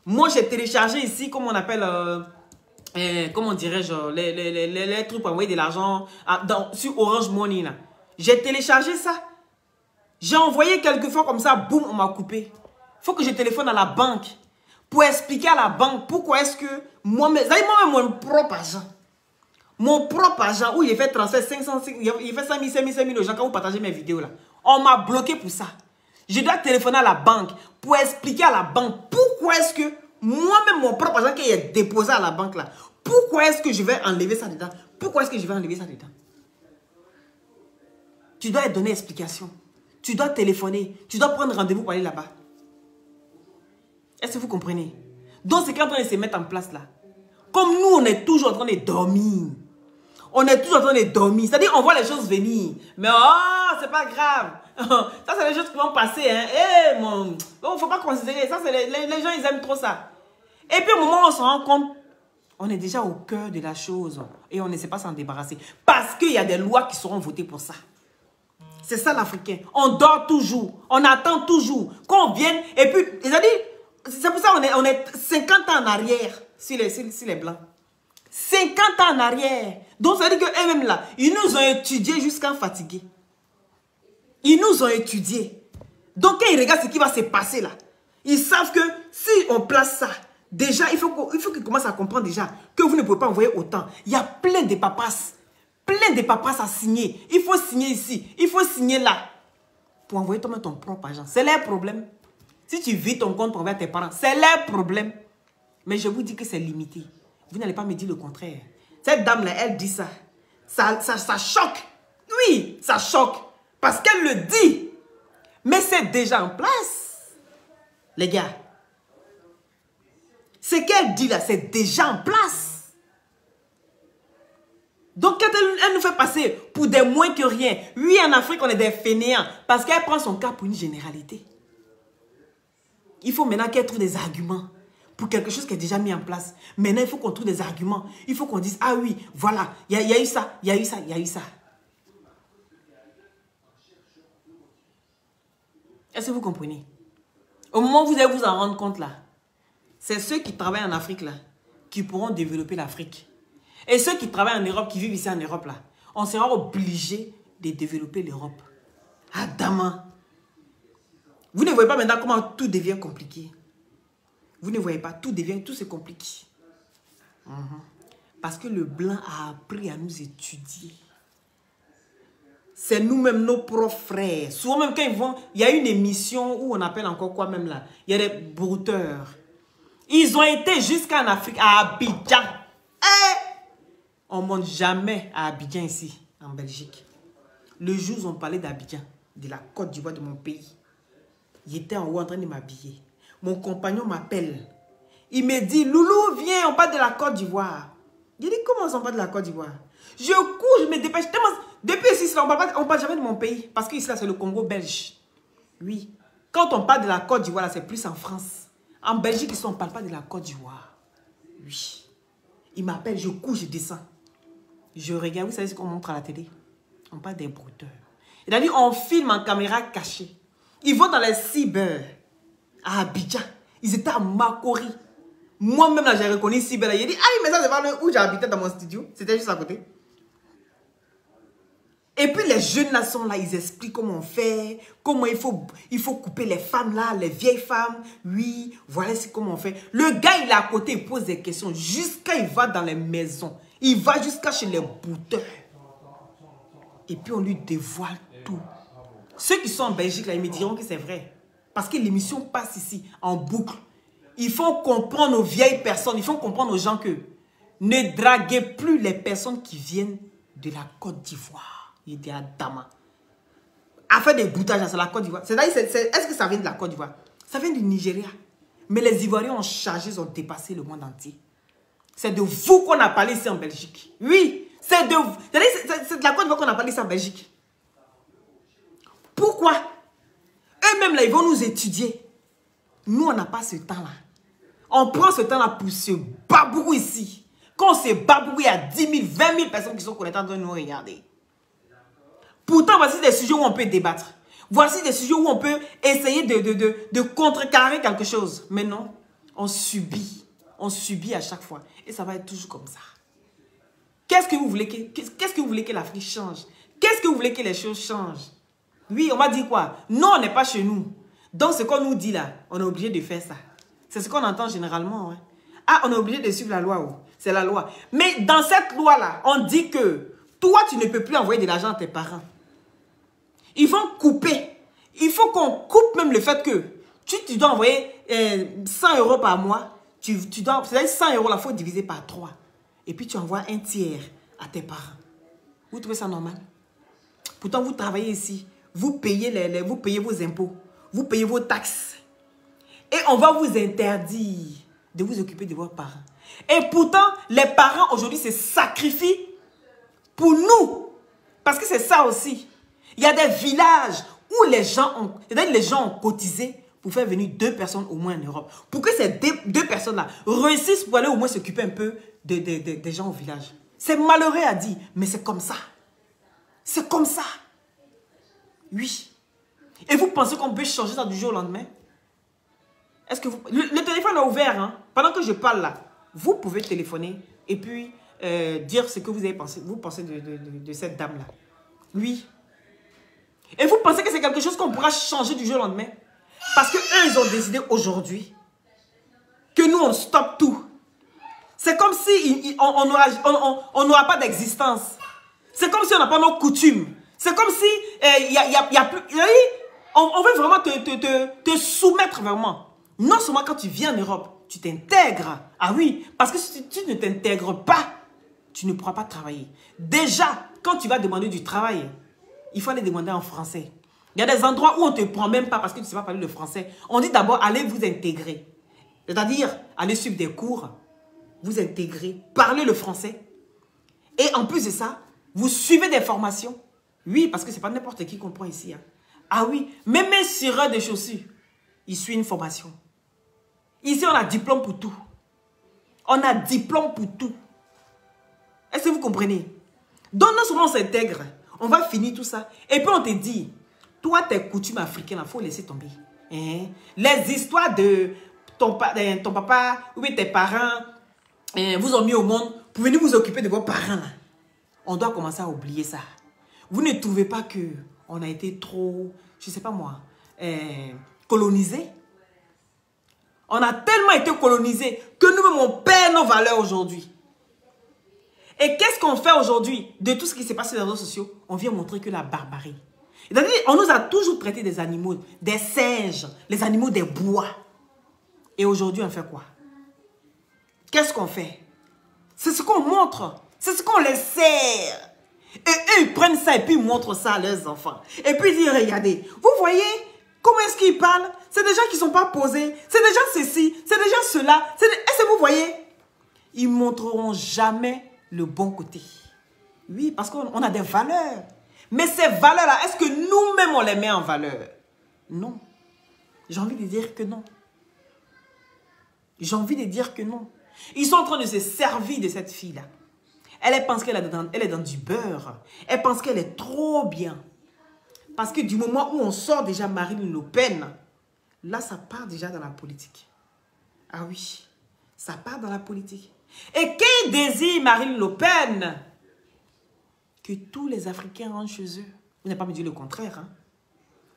Moi, j'ai téléchargé ici, comme on appelle... comment dirais-je, les trucs pour envoyer de l'argent sur Orange Money là. J'ai téléchargé ça. J'ai envoyé quelques fois comme ça, boum, on m'a coupé. Il faut que je téléphone à la banque pour expliquer à la banque pourquoi est-ce que moi-même, mon propre argent. Mon propre argent, où il fait transfert 500, il fait 5 000 aux gens quand vous partagez mes vidéos là. On m'a bloqué pour ça. Je dois téléphoner à la banque pour expliquer à la banque pourquoi est-ce que moi-même, mon propre argent qui est déposé à la banque là, pourquoi est-ce que je vais enlever ça dedans? Pourquoi est-ce que je vais enlever ça dedans? Tu dois donner explication. Tu dois téléphoner. Tu dois prendre rendez-vous pour aller là-bas. Est-ce que vous comprenez? Donc, c'est quand on se mettre en place là. Comme nous, on est toujours en train de dormir. On est toujours en train de dormir. C'est-à-dire, on voit les choses venir. Mais oh, c'est pas grave. Ça, c'est les choses qui vont passer. Hein. Eh, mon... Bon, faut pas considérer. Ça, c'est les gens, ils aiment trop ça. Et puis, au moment où on se rend compte, on est déjà au cœur de la chose. Et on ne sait pas s'en débarrasser. Parce qu'il y a des lois qui seront votées pour ça. C'est ça l'Africain. On dort toujours. On attend toujours. Qu'on vienne. Et puis, c'est pour ça qu'on est 50 ans en arrière sur les Blancs. 50 ans en arrière. Donc, ça veut dire qu'eux-mêmes là, ils nous ont étudiés jusqu'à fatiguer. Ils nous ont étudiés. Donc, quand ils regardent ce qui va se passer là, ils savent que si on place ça, déjà, il faut qu'ils commencent à comprendre déjà que vous ne pouvez pas envoyer autant. Il y a plein de papasses à signer. Il faut signer ici, il faut signer là. Pour envoyer toi-même ton propre argent. C'est leur problème. Si tu vis ton compte pour envoyer tes parents, c'est leur problème. Mais je vous dis que c'est limité. Vous n'allez pas me dire le contraire. Cette dame-là, elle dit ça. Ça choque. Oui, ça choque. Parce qu'elle le dit. Mais c'est déjà en place. Les gars. Ce qu'elle dit là, c'est déjà en place. Donc, quand elle nous fait passer pour des moins que rien. Oui, en Afrique, on est des fainéants. Parce qu'elle prend son cas pour une généralité. Il faut maintenant qu'elle trouve des arguments. Pour quelque chose qui est déjà mis en place. Maintenant, il faut qu'on trouve des arguments. Il faut qu'on dise, ah oui, voilà, il y a eu ça, il y a eu ça, il y a eu ça. Est-ce que vous comprenez? Au moment où vous allez vous en rendre compte là, c'est ceux qui travaillent en Afrique là, qui pourront développer l'Afrique. Et ceux qui travaillent en Europe, qui vivent ici en Europe là, on sera obligé de développer l'Europe. Adama. Vous ne voyez pas maintenant comment tout devient compliqué. Vous ne voyez pas, tout se complique. Parce que le blanc a appris à nous étudier. C'est nous-mêmes, nos propres frères. Souvent même quand ils vont, il y a une émission où on appelle encore quoi même là. Il y a des brouteurs. Ils ont été jusqu'en Afrique, à Abidjan. On ne monte jamais à Abidjan ici, en Belgique. Le jour où on parlait d'Abidjan, de la Côte d'Ivoire de mon pays, il était en haut en train de m'habiller. Mon compagnon m'appelle. Il me dit, Loulou, viens, on parle de la Côte d'Ivoire. Je dis, comment on parle de la Côte d'Ivoire? Je cours, je me dépêche. Depuis ici, on ne parle jamais de mon pays. Parce que ici, c'est le Congo belge. Oui. Quand on parle de la Côte d'Ivoire, c'est plus en France. En Belgique, ici, on ne parle pas de la Côte d'Ivoire. Oui. Il m'appelle, je cours, je descends. Je regarde, vous savez ce qu'on montre à la télé? On parle des brouteurs. C'est-à-dire, on filme en caméra cachée. Ils vont dans les cyber. À Abidjan. Ils étaient à Makori. Moi-même, là, j'ai reconnu cyber. Il a dit, ah, mais ça, c'est pas où j'habitais dans mon studio. C'était juste à côté. Et puis, les jeunes là sont là. Ils expliquent comment on fait. Comment il faut couper les femmes là, les vieilles femmes. Oui, voilà comment on fait. Le gars, il est à côté. Il pose des questions. Jusqu'à il va dans les maisons. Il va jusqu'à chez les brouteurs. Et puis, on lui dévoile tout. Ceux qui sont en Belgique, là, ils me diront que c'est vrai. Parce que l'émission passe ici, en boucle. Il faut comprendre aux vieilles personnes, il faut comprendre aux gens que ne draguez plus les personnes qui viennent de la Côte d'Ivoire. Il dit à Dama. À faire des broutages, c'est la Côte d'Ivoire. Est-ce que ça vient de la Côte d'Ivoire? Ça vient du Nigeria. Mais les Ivoiriens ont chargé, ils ont dépassé le monde entier. C'est de vous qu'on a parlé ici en Belgique. Oui, c'est de la Côte d'Ivoire qu'on a parlé ici en Belgique. Pourquoi? Eux-mêmes, là, ils vont nous étudier. Nous, on n'a pas ce temps-là. On prend ce temps-là pour se babouiller ici. Quand on se babouille, il y a 10 000, 20 000 personnes qui sont connectées en train de nous regarder. Pourtant, voici des sujets où on peut débattre. Voici des sujets où on peut essayer de contrecarrer quelque chose. Mais non, on subit. On subit à chaque fois. Et ça va être toujours comme ça. Qu'est-ce que vous voulez que l'Afrique change? Qu'est-ce que vous voulez que les choses changent? Oui, on m'a dit quoi? Non, on n'est pas chez nous. Donc, ce qu'on nous dit là, on est obligé de faire ça. C'est ce qu'on entend généralement. Hein. Ah, on est obligé de suivre la loi. Oh. C'est la loi. Mais dans cette loi-là, on dit que toi, tu ne peux plus envoyer de l'argent à tes parents. Ils vont couper. Il faut qu'on coupe même le fait que tu dois envoyer 100 € par mois. C'est-à-dire 100 € là, il faut diviser par 3. Et puis, tu envoies un tiers à tes parents. Vous trouvez ça normal? Pourtant, vous travaillez ici. Vous payez, vous payez vos impôts. Vous payez vos taxes. Et on va vous interdire de vous occuper de vos parents. Et pourtant, les parents aujourd'hui se sacrifient pour nous. Parce que c'est ça aussi. Il y a des villages où les gens ont cotisé pour faire venir 2 personnes au moins en Europe. Pour que ces 2 personnes-là réussissent pour aller au moins s'occuper un peu des gens au village. C'est malheureux à dire, mais c'est comme ça. C'est comme ça. Oui. Et vous pensez qu'on peut changer ça du jour au lendemain? Est-ce que vous... Le téléphone est ouvert, hein? Pendant que je parle là, vous pouvez téléphoner et puis dire ce que vous avez pensé. Vous pensez de cette dame-là. Oui. Et vous pensez que c'est quelque chose qu'on pourra changer du jour au lendemain? Parce que eux, ils ont décidé aujourd'hui que nous, on stoppe tout. C'est comme si on n'aura pas d'existence. C'est comme si on n'a pas nos coutumes. C'est comme si y a plus... On veut vraiment te soumettre vraiment. Non seulement quand tu viens en Europe, tu t'intègres. Ah oui, parce que si tu ne t'intègres pas, tu ne pourras pas travailler. Déjà, quand tu vas demander du travail, il faut aller demander en français. Il y a des endroits où on ne te prend même pas parce que tu ne sais pas parler le français. On dit d'abord, allez vous intégrer. C'est-à-dire, allez suivre des cours, vous intégrer, parler le français. Et en plus de ça, vous suivez des formations. Oui, parce que ce n'est pas n'importe qui qu'on prend ici. Hein. Ah oui, même un cireur de chaussures, il suit une formation. Ici, on a diplôme pour tout. On a diplôme pour tout. Est-ce que vous comprenez? Donc, non seulement on s'intègre, on va finir tout ça. Et puis, on te dit, toi, tes coutumes africaines, il faut laisser tomber. Hein? Les histoires de ton papa ou tes parents vous ont mis au monde pour venir vous occuper de vos parents. Là. On doit commencer à oublier ça. Vous ne trouvez pas qu'on a été trop, je ne sais pas moi, colonisé? On a tellement été colonisé que nous-mêmes, on perd nos valeurs aujourd'hui. Et qu'est-ce qu'on fait aujourd'hui de tout ce qui s'est passé dans les réseaux sociaux? On vient montrer que la barbarie. C'est-à-dire, on nous a toujours traité des animaux, des singes, les animaux des bois. Et aujourd'hui, on fait quoi? Qu'est-ce qu'on fait? C'est ce qu'on montre. C'est ce qu'on les sert. Et eux, ils prennent ça et puis ils montrent ça à leurs enfants. Et puis ils disent, regardez, vous voyez comment est-ce qu'ils parlent? C'est des gens qui ne sont pas posés. C'est des gens ceci, c'est des gens cela. Est-ce que vous voyez? Ils ne montreront jamais le bon côté. Oui, parce qu'on a des valeurs. Mais ces valeurs-là, est-ce que nous-mêmes, on les met en valeur? Non. J'ai envie de dire que non. J'ai envie de dire que non. Ils sont en train de se servir de cette fille-là. Elle pense qu'elle est dans du beurre. Elle pense qu'elle est trop bien. Parce que du moment où on sort déjà Marine Le Pen, là, ça part déjà dans la politique. Ah oui, ça part dans la politique. Et qui désire Marine Le Pen? Que tous les Africains rentrent chez eux. Vous n'avez pas me dire le contraire. Hein?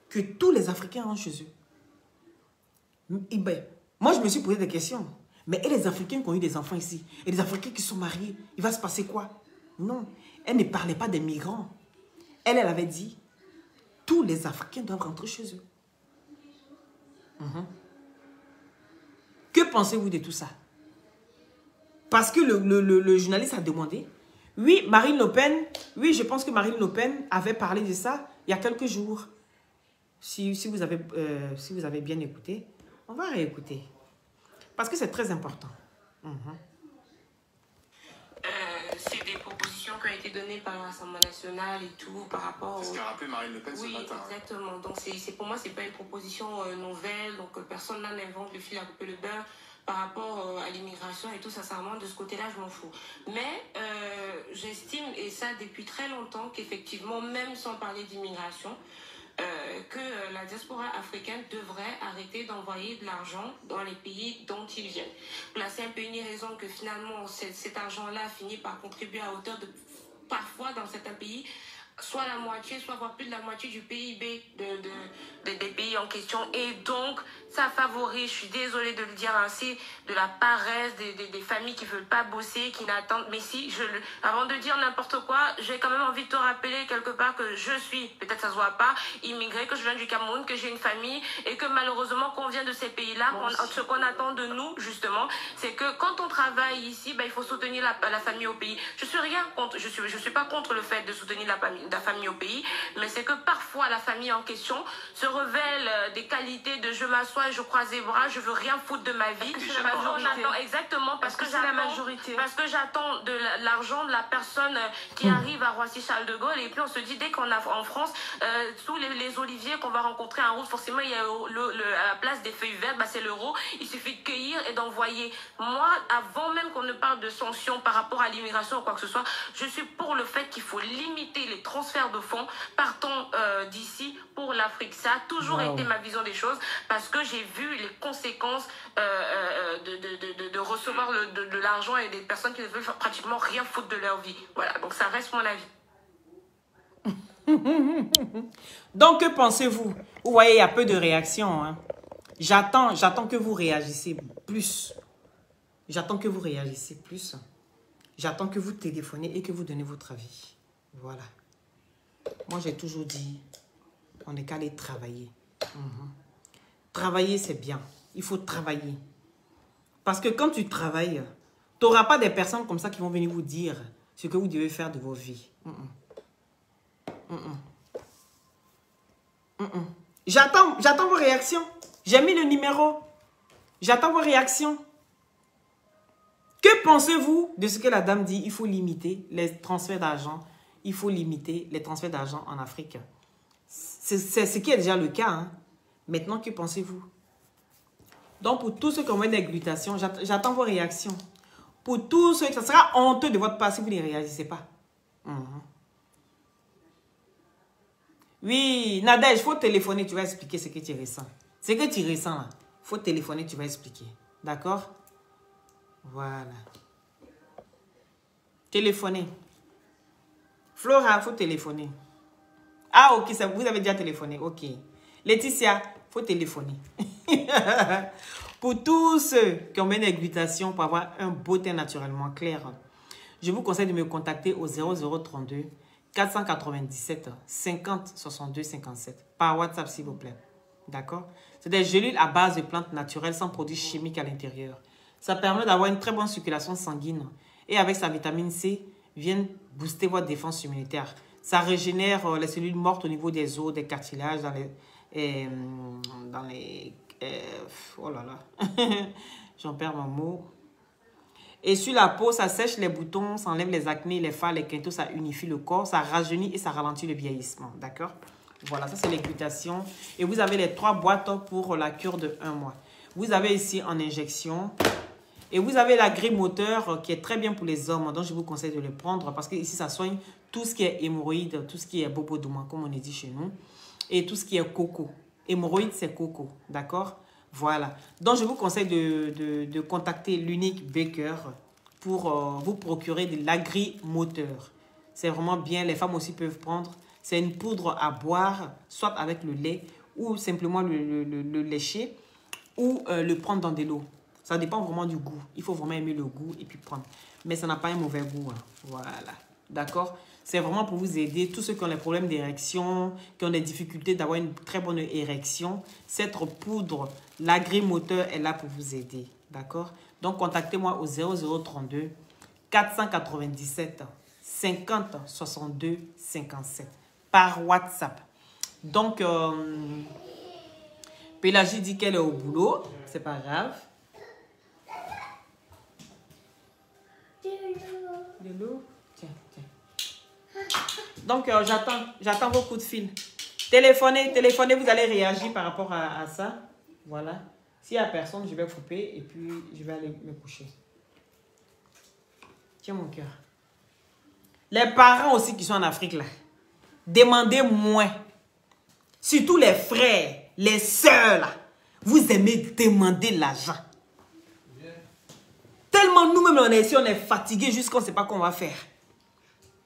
Que tous les Africains rentrent chez eux. Et ben, moi, je me suis posé des questions. Mais et les Africains qui ont eu des enfants ici? Et les Africains qui sont mariés? Il va se passer quoi? Non. Elle ne parlait pas des migrants. Elle avait dit, tous les Africains doivent rentrer chez eux. Que pensez-vous de tout ça? Parce que le journaliste a demandé. Oui, Marine Le Pen, oui, je pense que Marine Le Pen avait parlé de ça il y a quelques jours. Si vous avez bien écouté, on va réécouter. Parce que c'est très important. C'est des propositions qui ont été données par l'Assemblée nationale et tout par rapport au... C'est ce qu'a rappelé Marine Le Pen ce matin. Oui, exactement. Donc pour moi, c'est pas une proposition nouvelle. Donc personne là n'invente le fil à couper le beurre par rapport à l'immigration et tout. Sincèrement, de ce côté-là, je m'en fous. Mais j'estime, et ça depuis très longtemps, qu'effectivement, même sans parler d'immigration, que la diaspora africaine devrait arrêter d'envoyer de l'argent dans les pays dont ils viennent. Pour la simple et unique raison que finalement cet argent-là finit par contribuer à hauteur de, parfois dans certains pays, soit la moitié, soit voire plus de la moitié du PIB des pays en question. Et donc, ça favorise, je suis désolée de le dire ainsi, de la paresse des familles qui ne veulent pas bosser, qui n'attendent. Mais si, avant de dire n'importe quoi, j'ai quand même envie de te rappeler quelque part que je suis, peut-être ça ne se voit pas, immigrée, que je viens du Cameroun, que j'ai une famille et que malheureusement, qu'on vient de ces pays-là, ce qu'on attend de nous, justement, c'est que quand on travaille ici, ben, il faut soutenir la famille au pays. Je suis rien contre, je suis pas contre le fait de soutenir la famille au pays, mais c'est que parfois la famille en question se révèle des qualités de je m'assois et je croise les bras, je veux rien foutre de ma vie. C'est la majorité. Exactement, parce que c'est la majorité. Parce que j'attends de l'argent de la personne qui arrive à Roissy-Charles de Gaulle, et puis on se dit dès qu'on a en France tous les oliviers qu'on va rencontrer en route, forcément il y a à la place des feuilles vertes, bah, c'est l'euro. Il suffit de cueillir et d'envoyer. Moi, avant même qu'on ne parle de sanctions par rapport à l'immigration ou quoi que ce soit, je suis pour le fait qu'il faut limiter les transferts de fonds partant d'ici pour l'Afrique. Ça a toujours été ma vision des choses, parce que j'ai vu les conséquences de recevoir de l'argent et des personnes qui ne veulent pratiquement rien foutre de leur vie. Voilà, donc ça reste mon avis. Donc, que pensez-vous? Vous voyez, il y a peu de réactions. Hein. J'attends que vous réagissez plus. J'attends que vous réagissez plus. J'attends que vous téléphonez et que vous donnez votre avis. Voilà. Moi, j'ai toujours dit, on n'est qu'à aller travailler. Travailler, c'est bien. Il faut travailler. Parce que quand tu travailles, tu n'auras pas des personnes comme ça qui vont venir vous dire ce que vous devez faire de vos vies. J'attends vos réactions. J'ai mis le numéro. J'attends vos réactions. Que pensez-vous de ce que la dame dit? Il faut limiter les transferts d'argent. Il faut limiter les transferts d'argent en Afrique. C'est ce qui est déjà le cas. Hein. Maintenant, que pensez-vous? Donc, pour tous ceux qui ont une déglutation, j'attends vos réactions. Pour tous ceux, ça sera honteux de votre part si vous ne réagissez pas. Oui, Nadège, il faut téléphoner, tu vas expliquer ce que tu ressens. Ce que tu ressens là, il faut téléphoner, tu vas expliquer. D'accord? Voilà. Téléphonez. Flora, il faut téléphoner. Ah, ok, ça, vous avez déjà téléphoné. Ok. Laetitia, il faut téléphoner. Pour tous ceux qui ont une églutation pour avoir un beau teint naturellement clair, je vous conseille de me contacter au 0032 497 50 62 57 par WhatsApp, s'il vous plaît. D'accord? C'est des gélules à base de plantes naturelles sans produits chimiques à l'intérieur. Ça permet d'avoir une très bonne circulation sanguine. Et avec sa vitamine C, vient booster votre défense immunitaire. Ça régénère les cellules mortes au niveau des os, des cartilages, oh là là, j'en perds mon mot. Et sur la peau, ça sèche les boutons, ça enlève les acnés, les fards, les quintaux, ça unifie le corps, ça rajeunit et ça ralentit le vieillissement. D'accord? Voilà, ça c'est l'églutation. Et vous avez les 3 boîtes pour la cure de 1 mois. Vous avez ici en injection. Et vous avez la grille moteur qui est très bien pour les hommes. Donc je vous conseille de le prendre parce que ici ça soigne tout ce qui est hémorroïdes, tout ce qui est bobo-douma, comme on dit chez nous. Et tout ce qui est coco. Hémorroïdes, c'est coco. D'accord? Voilà. Donc je vous conseille de contacter l'Unique Baker pour vous procurer de l'agri-moteur. C'est vraiment bien. Les femmes aussi peuvent prendre. C'est une poudre à boire, soit avec le lait ou simplement le lécher ou le prendre dans de l'eau. Ça dépend vraiment du goût. Il faut vraiment aimer le goût et puis prendre. Mais ça n'a pas un mauvais goût. Hein. Voilà. D'accord? C'est vraiment pour vous aider. Tous ceux qui ont des problèmes d'érection, qui ont des difficultés d'avoir une très bonne érection, cette poudre, l'agri-moteur est là pour vous aider. D'accord? Donc, contactez-moi au 0032 497 50 62 57 par WhatsApp. Donc, Pélagie dit qu'elle est au boulot. C'est pas grave. De l'eau. Tiens, tiens. Donc, j'attends vos coups de fil. Téléphonez, vous allez réagir par rapport à ça. Voilà. S'il n'y a personne, je vais couper et puis je vais aller me coucher. Tiens, mon cœur. Les parents aussi qui sont en Afrique, là, demandez moins. Surtout les frères, les sœurs, là. Vous aimez demander l'argent. Tellement nous-mêmes, on est ici, on est fatigués jusqu'on ne sait pas qu'on va faire.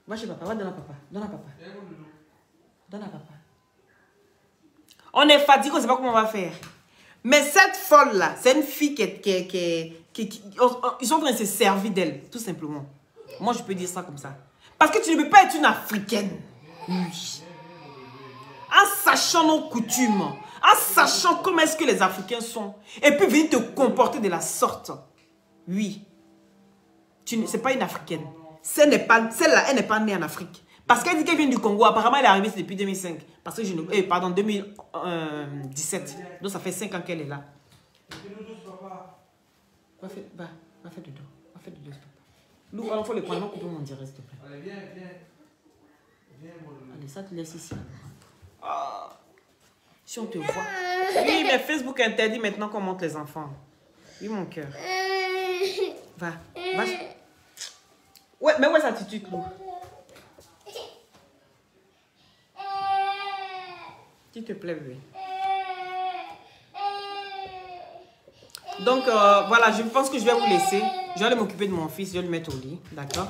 Va chez papa, va donner à papa. Donne à papa. Donne à papa. On est fatigués, on ne sait pas comment on va faire. Mais cette folle-là, c'est une fille ils sont en train de se servir d'elle, tout simplement. Moi, je peux dire ça comme ça. Parce que tu ne peux pas être une Africaine. Oui. En sachant nos coutumes, en sachant comment est-ce que les Africains sont, et puis venir te comporter de la sorte. Oui. Ce n'est pas une Africaine. Celle-là, elle n'est pas née en Afrique. Parce qu'elle dit qu'elle vient du Congo. Apparemment, elle est arrivée depuis 2005. Parce que pardon, 2017. Donc, ça fait 5 ans qu'elle est là. Va faire dodo. Va faire dodo, s'il te plaît. Lou, il faut le prendre. Couper mon direct, s'il te plaît. Allez, viens. Allez, ça te laisse ici. Oh. Si on te voit. Oui, mais Facebook interdit maintenant qu'on monte les enfants. Oui, mon cœur. Va. Ouais, mais où est sa attitude, Lou? S'il te plaît, bébé. Donc, voilà, je pense que je vais vous laisser. Je vais aller m'occuper de mon fils, je vais le mettre au lit. D'accord?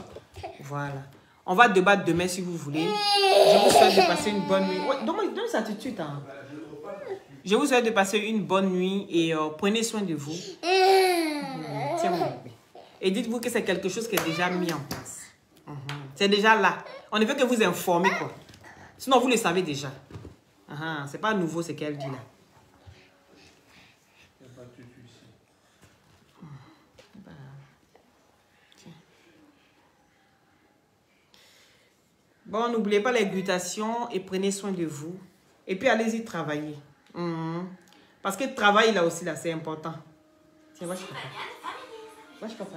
Voilà. On va débattre demain si vous voulez. Je vous souhaite de passer une bonne nuit. Ouais, donne ça tout de suite. Hein. Je vous souhaite de passer une bonne nuit et prenez soin de vous. Tiens, mon bébé. Et dites-vous que c'est quelque chose qui est déjà mis en place. C'est déjà là. On ne veut que vous informer, quoi. Sinon, vous le savez déjà. C'est pas nouveau ce qu'elle dit là. Bon, n'oubliez pas les glutations et prenez soin de vous. Et puis, allez-y travailler. Parce que le travail, là aussi, là, c'est important. Tiens, va, je papa. Va, je papa.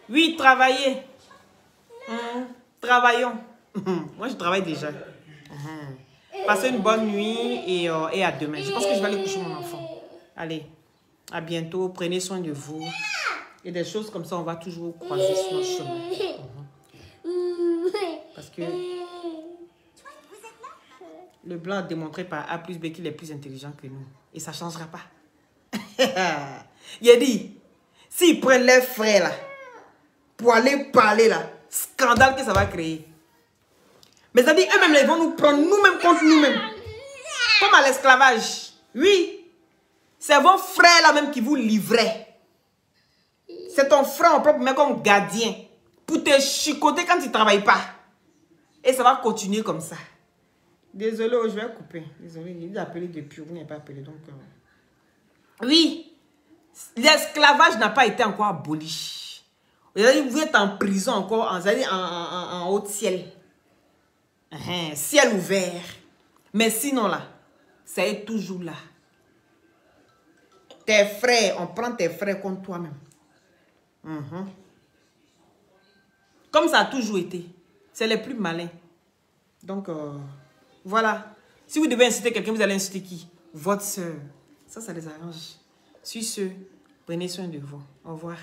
Oui, travaillez. Travaillons. Moi, je travaille déjà. Passez une bonne nuit et à demain. Je pense que je vais aller coucher mon enfant. Allez, à bientôt. Prenez soin de vous. Et des choses comme ça, on va toujours croiser sur notre chemin. Parce que le blanc a démontré par A plus B qu'il est plus intelligent que nous. Et ça ne changera pas. Il a dit, s'ils prennent les frères là, pour aller parler là, scandale que ça va créer. Mais ça dit, eux-mêmes, ils vont nous prendre nous-mêmes contre nous-mêmes. Comme à l'esclavage. Oui. C'est vos frères là-même qui vous livraient. C'est ton frère en propre, mais comme gardien. Pour te chicoter quand tu ne travailles pas. Et ça va continuer comme ça. Désolé, je vais couper. Désolé, il a appelé depuis, vous n'avez pas appelé. Donc, oui. L'esclavage n'a pas été encore aboli. Vous êtes en prison encore, en haut ciel. Ciel ouvert. Mais sinon là, ça est toujours là. Tes frères, on prend tes frères contre toi-même. Comme ça a toujours été. C'est les plus malins. Donc, voilà. Si vous devez inciter quelqu'un, vous allez inciter qui? Votre soeur. Ça les arrange. Sur ce, prenez soin de vous. Au revoir.